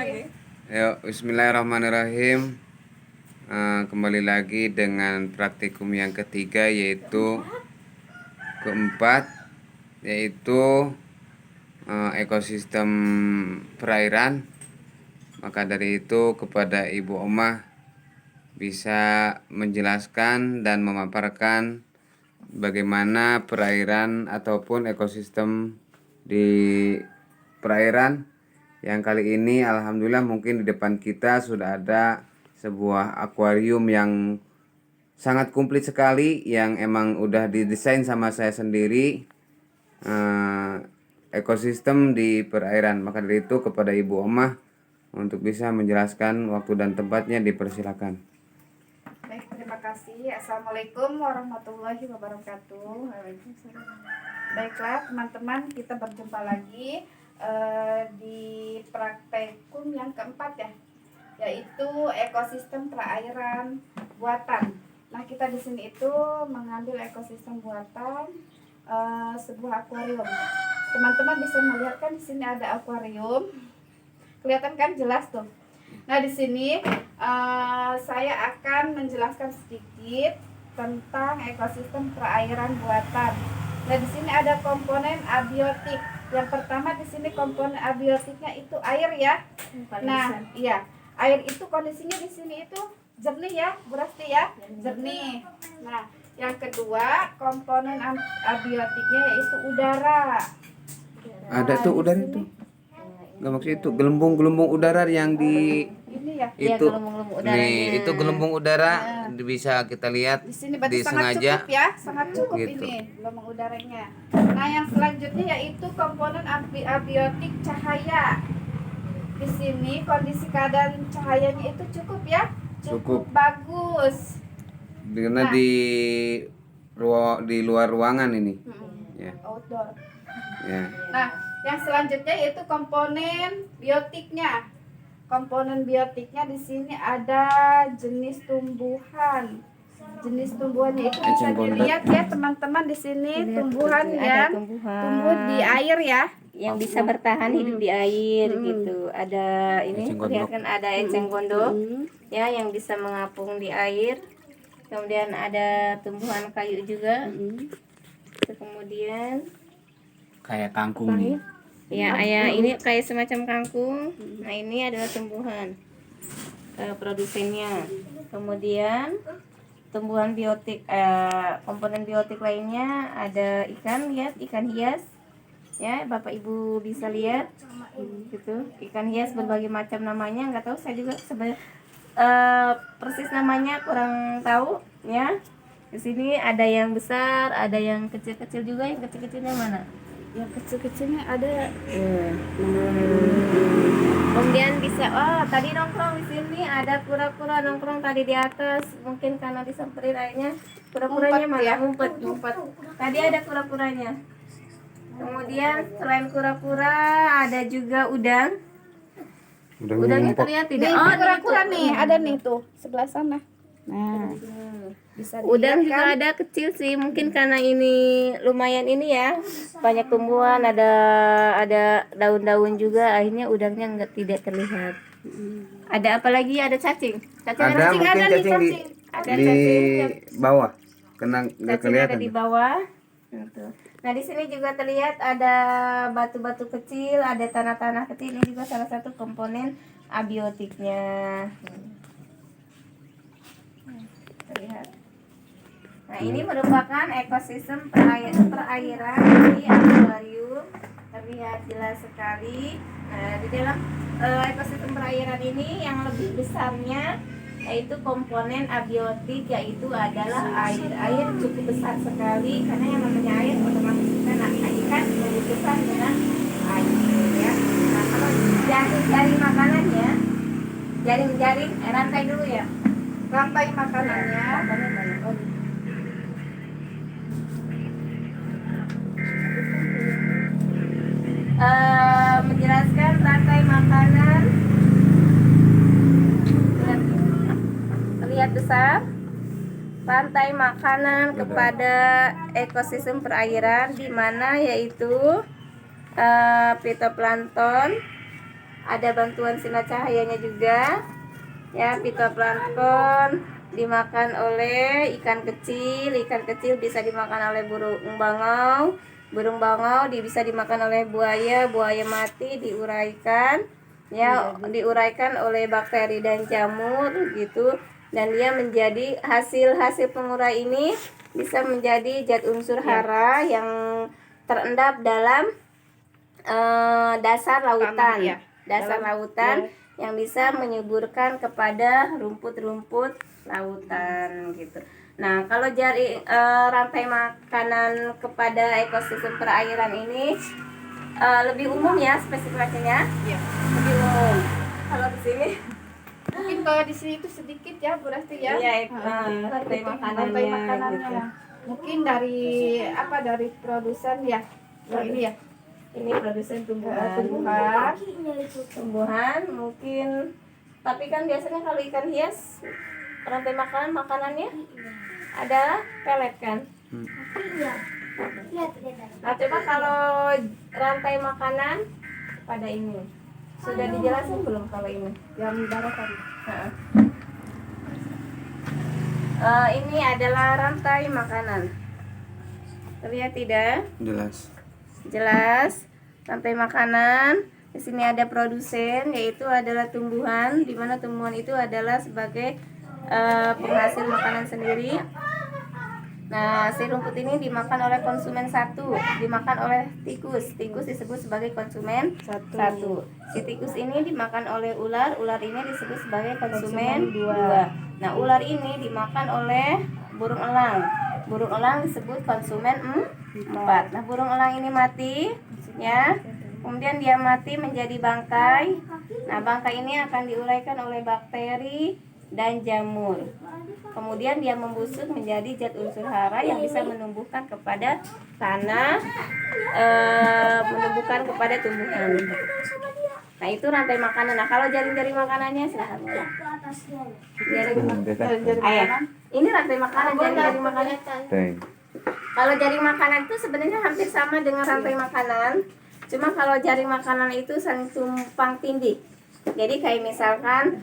Yuk, bismillahirrahmanirrahim. Kembali lagi dengan praktikum yang ketiga, yaitu keempat, yaitu ekosistem perairan. Maka dari itu kepada Ibu Omah bisa menjelaskan dan memaparkan bagaimana perairan ataupun ekosistem di perairan. Yang kali ini alhamdulillah mungkin di depan kita sudah ada sebuah akuarium yang sangat komplit sekali, yang emang udah didesain sama saya sendiri, ekosistem di perairan. Maka dari itu kepada Ibu Omah untuk bisa menjelaskan waktu dan tempatnya, dipersilakan. Baik, terima kasih. Assalamualaikum warahmatullahi wabarakatuh. Baiklah teman-teman, kita berjumpa lagi di praktikum yang keempat ya, yaitu ekosistem perairan buatan. Nah, kita di sini itu mengambil ekosistem buatan sebuah akuarium. Teman-teman bisa melihat kan di sini ada akuarium, kelihatan kan jelas tuh. Nah, di sini saya akan menjelaskan sedikit tentang ekosistem perairan buatan. Nah, di sini ada komponen abiotik. Yang pertama di sini komponen abiotiknya itu air ya. Nah, iya, air itu kondisinya di sini itu jernih ya, Bu Rasti ya, jernih. Nah, yang kedua komponen abiotiknya yaitu udara. Ada tuh udara itu. Nggak, maksud itu gelembung-gelembung udara yang di Ini ya. itu gelembung-gelembung nih, itu gelembung udara bisa kita lihat Di sini berarti di sangat sengaja cukup ya, sangat cukup gitu. ini gelombang udaranya. Nah, yang selanjutnya yaitu komponen abiotik cahaya. Di sini kondisi keadaan cahayanya itu cukup ya, cukup bagus. Karena Nah, di luar ruangan ini. Ya. Outdoor. Ya. Nah, yang selanjutnya yaitu komponen biotiknya. Komponen biotiknya di sini ada jenis tumbuhan. Jenis tumbuhannya itu bisa dilihat ya teman-teman, di sini tumbuhan yang tumbuh di air ya, yang bisa bertahan hidup di air gitu. Ada ini lihat kan, ada eceng gondok ya yang bisa mengapung di air. Kemudian ada tumbuhan kayu juga. Kemudian Kayak kangkung nih. ya, ini kayak semacam kangkung. Nah, ini adalah tumbuhan produsennya. Kemudian tumbuhan biotik, komponen biotik lainnya ada ikan, lihat ikan hias ya, Bapak Ibu bisa lihat gitu. Ikan hias berbagai macam namanya, nggak tahu saya juga persis namanya, kurang tahu ya. Di sini ada yang besar, ada yang kecil-kecil juga. Yang kecil-kecilnya mana? yang kecil-kecilnya ada. Kemudian bisa, tadi nongkrong di sini ada kura-kura nongkrong tadi di atas, mungkin karena disemperin airnya. Kura-kuranya mana? Ya, Ngumpet. Tadi ada kura-kuranya. Kemudian selain kura-kura ada juga udang. Udangnya terlihat tidak? Nih, kura-kura nih, ada nih tuh sebelah sana. Nah, bisa Udang dilihat juga kan? ada kecil sih, mungkin karena ini lumayan ini ya, banyak tumbuhan, ada daun-daun juga, akhirnya udangnya tidak terlihat. Ada apa lagi? Ada cacing. Ada mungkin cacing di bawah, kena nggak kelihatan. Ada di bawah. Nah, di sini juga terlihat ada batu-batu kecil, ada tanah-tanah kecil. Ini juga salah satu komponen abiotiknya. Terlihat. Nah, ini merupakan ekosistem perairan di akuarium, terlihat jelas sekali. Nah, di dalam ekosistem perairan ini yang lebih besarnya yaitu komponen abiotik, yaitu adalah air. Air cukup besar sekali, karena yang namanya air otomatis kita ikan membutuhkan dengan air ya. Nah, kalau jaring makanannya, jaring rantai dulu ya. Rantai makanannya. Menjelaskan rantai makanan, terlihat besar. Rantai makanan kepada ekosistem perairan, di mana yaitu fitoplankton, ada bantuan sinar cahayanya juga. Ya, fitoplankton dimakan oleh ikan kecil. Ikan kecil bisa dimakan oleh burung bangau. Burung bangau bisa dimakan oleh buaya. Buaya mati diuraikan, ya, diuraikan oleh bakteri dan jamur gitu. Dan dia menjadi hasil pengurai ini bisa menjadi zat unsur hara yang terendap dalam dasar lautan. Ya. Dasar lautan yang bisa menyuburkan kepada rumput-rumput lautan gitu. Nah, kalau rantai makanan kepada ekosistem perairan ini lebih umum ya spesifikasinya. Iya. Lebih umum. Kalau di sini Mungkin kalau di sini itu sedikit ya Bu Rasti ya. iya, rantai makanannya. Rantai makanannya. Gitu. Mungkin dari produsen ya. Ini ya. Ini produsen tumbuhan. Tumbuhan mungkin, tapi kan biasanya kalau ikan hias rantai makanannya adalah pelet kan. Nah, coba kalau rantai makanan pada ini sudah dijelasin belum kalau ini? Yang darah tadi. Ini adalah rantai makanan. Terlihat tidak? Jelas. Rantai makanan. Di sini ada produsen, yaitu adalah tumbuhan, di mana tumbuhan itu adalah sebagai penghasil makanan sendiri. Nah, si rumput ini dimakan oleh konsumen satu, dimakan oleh tikus. Tikus disebut sebagai konsumen satu. Si tikus ini dimakan oleh ular, ular ini disebut sebagai konsumen dua. Nah, ular ini dimakan oleh burung elang. Burung elang disebut konsumen empat. Nah, burung elang ini mati, ya. Kemudian dia mati menjadi bangkai. Nah, bangkai ini akan diuraikan oleh bakteri dan jamur. Kemudian dia membusuk menjadi zat unsur hara yang bisa menumbuhkan kepada tanah, menumbuhkan kepada tumbuhan. Nah, itu rantai makanan. Nah, kalau jaring-jaring makanannya silahkan. Jaring makanan. Ini rantai makanan, jaring makanan. Kalau jaring makanan itu sebenarnya hampir sama dengan rantai makanan. Cuma kalau jaring makanan itu saling tumpang tindih. Jadi kayak misalkan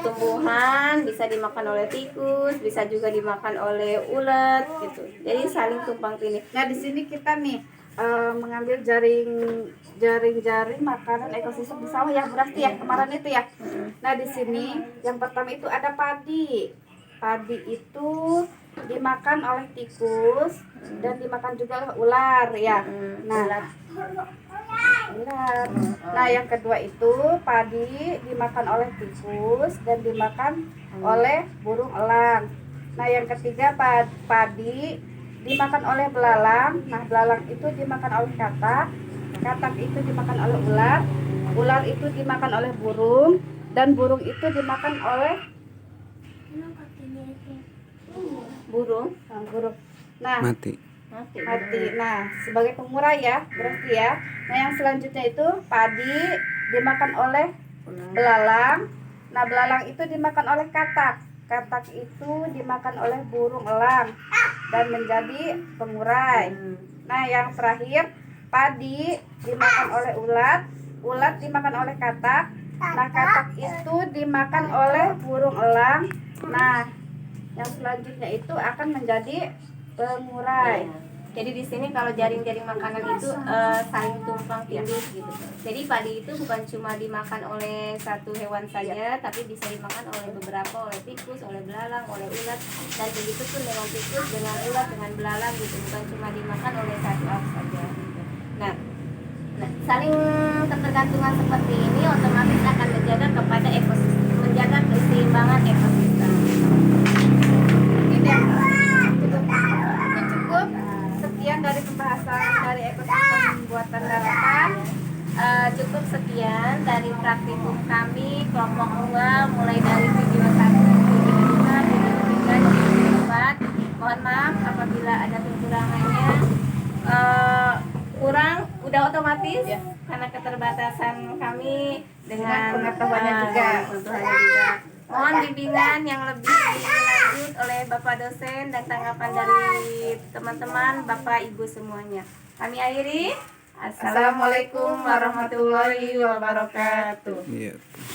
tumbuhan bisa dimakan oleh tikus, bisa juga dimakan oleh ulet gitu. Jadi saling tumpang tindih. Nah, di sini kita nih mengambil jaring makanan ekosistem di sawah yang berarti ya kemarin itu ya. Nah, di sini yang pertama itu ada padi. Padi itu dimakan oleh tikus dan dimakan juga oleh ular ya. Nah, ular. Nah, yang kedua itu padi dimakan oleh tikus dan dimakan oleh burung elang. Nah, yang ketiga padi dimakan oleh belalang. Nah, belalang itu dimakan oleh katak. Katak itu dimakan oleh ular. Ular itu dimakan oleh burung dan burung itu dimakan oleh Burung. Nah, Mati. Nah, sebagai pengurai ya, berarti ya. Nah, yang selanjutnya itu padi dimakan oleh belalang. Nah, belalang itu dimakan oleh katak. Katak itu dimakan oleh burung elang dan menjadi pengurai. Nah, yang terakhir padi dimakan oleh ulat. Ulat dimakan oleh katak. Nah, katak itu dimakan oleh burung elang. Nah, yang selanjutnya itu akan menjadi pengurai. Jadi di sini kalau jaring-jaring makanan itu saling tumpang tindih gitu. Jadi padi itu bukan cuma dimakan oleh satu hewan saja, tapi bisa dimakan oleh beberapa, oleh tikus, oleh belalang, oleh ulat, dan begitu pun dengan tikus, dengan ulat, dengan belalang gitu. Bukan cuma dimakan oleh satu alat saja. Gitu. Nah, saling ketergantungan seperti ini otomatis akan menjaga kepada ekosistem, menjaga keseimbangan ekosistem. Sekian dari pembahasan dari ekosistem buatan daratan. Cukup sekian dari praktikum kami kelompok 2 mulai dari video 1, video 2, video 3, video 4. Mohon maaf apabila ada kekurangannya. Kurang udah otomatis ya, karena keterbatasan kami dengan pengetahuannya juga. Mohon bimbingan yang lebih lanjut oleh Bapak dosen dan tanggapan dari teman-teman Bapak Ibu semuanya. Kami akhiri. Assalamualaikum warahmatullahi wabarakatuh. Iya.